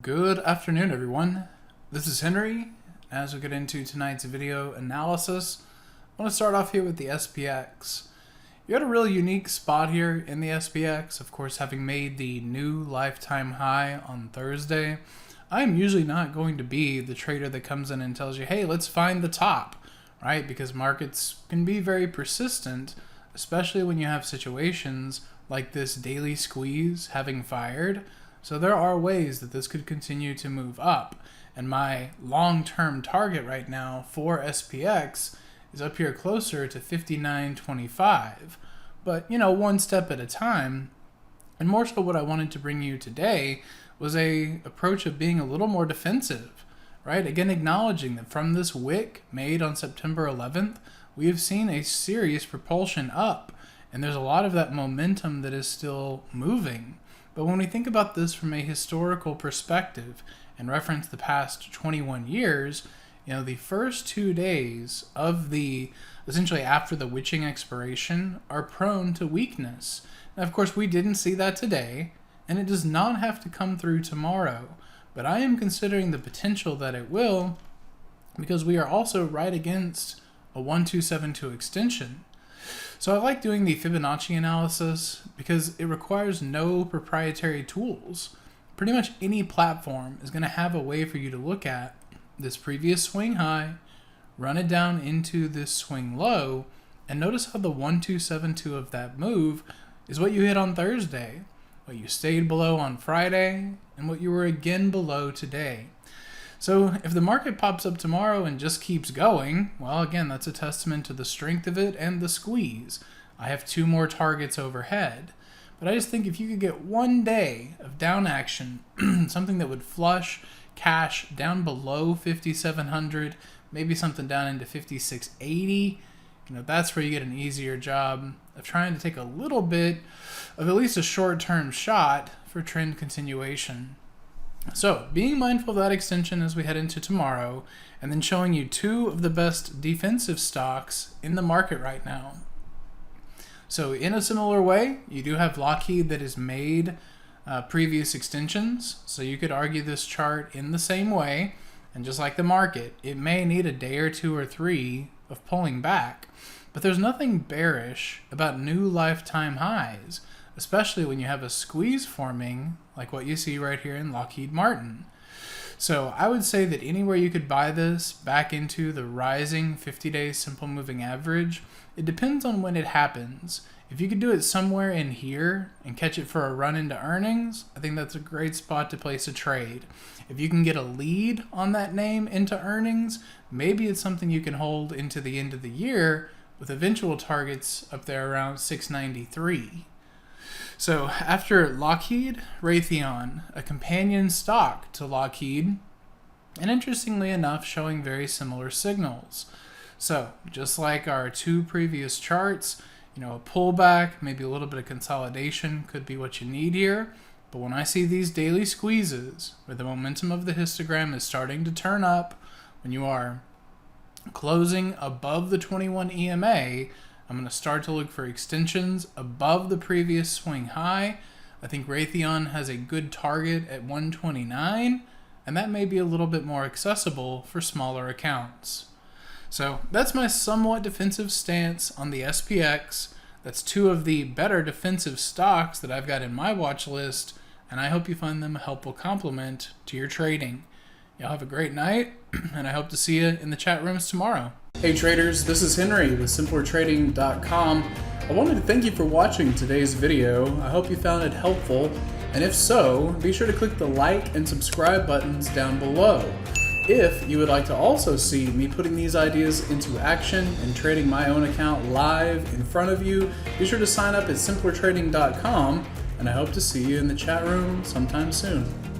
Good afternoon, everyone. This is Henry. As we get into tonight's video analysis, I want to start off here with the SPX. You had a really unique spot here in the SPX, of course, having made the new lifetime high on Thursday. I am usually not going to be the trader that comes in and tells you, hey, let's find the top, right? Because markets can be very persistent, especially when you have situations like this daily squeeze having fired. So there are ways that this could continue to move up. And my long-term target right now for SPX is up here closer to 59.25. But, one step at a time. And more so what I wanted to bring you today was a approach of being a little more defensive, right? Again, acknowledging that from this wick made on September 11th, we have seen a serious propulsion up. And there's a lot of that momentum that is still moving. But when we think about this from a historical perspective and reference the past 21 years, the first 2 days of essentially after the witching expiration are prone to weakness. Now, of course, we didn't see that today, and it does not have to come through tomorrow. But I am considering the potential that it will, because we are also right against a 1272 extension. So I like doing the Fibonacci analysis because it requires no proprietary tools. Pretty much any platform is going to have a way for you to look at this previous swing high, run it down into this swing low, and notice how the 1272 of that move is what you hit on Thursday, what you stayed below on Friday, and what you were again below today. So if the market pops up tomorrow and just keeps going, well, again, that's a testament to the strength of it and the squeeze. I have 2 more targets overhead. But I just think if you could get 1 day of down action, something that would flush cash down below 5,700, maybe something down into 5,680, that's where you get an easier job of trying to take a little bit of at least a short-term shot for trend continuation. So, being mindful of that extension as we head into tomorrow, and then showing you 2 of the best defensive stocks in the market right now. So, in a similar way, you do have Lockheed that has made previous extensions. So, you could argue this chart in the same way, and just like the market, it may need a day or 2 or 3 of pulling back. But there's nothing bearish about new lifetime highs, especially when you have a squeeze forming like what you see right here in Lockheed Martin. So I would say that anywhere you could buy this back into the rising 50-day simple moving average, it depends on when it happens. If you could do it somewhere in here and catch it for a run into earnings, I think that's a great spot to place a trade. If you can get a lead on that name into earnings, maybe it's something you can hold into the end of the year with eventual targets up there around 693. So after Lockheed, Raytheon, a companion stock to Lockheed, and interestingly enough, showing very similar signals. So just like our 2 previous charts, a pullback, maybe a little bit of consolidation could be what you need here. But when I see these daily squeezes, where the momentum of the histogram is starting to turn up, when you are closing above the 21 EMA, I'm going to start to look for extensions above the previous swing high. I think Raytheon has a good target at 129, and that may be a little bit more accessible for smaller accounts. So that's my somewhat defensive stance on the SPX. That's 2 of the better defensive stocks that I've got in my watch list, and I hope you find them a helpful complement to your trading. Y'all have a great night, and I hope to see you in the chat rooms tomorrow. Hey traders, this is Henry with simplertrading.com. I wanted to thank you for watching today's video. I hope you found it helpful, and if so, be sure to click the like and subscribe buttons down below. If you would like to also see me putting these ideas into action and trading my own account live in front of you, be sure to sign up at simplertrading.com, and I hope to see you in the chat room sometime soon.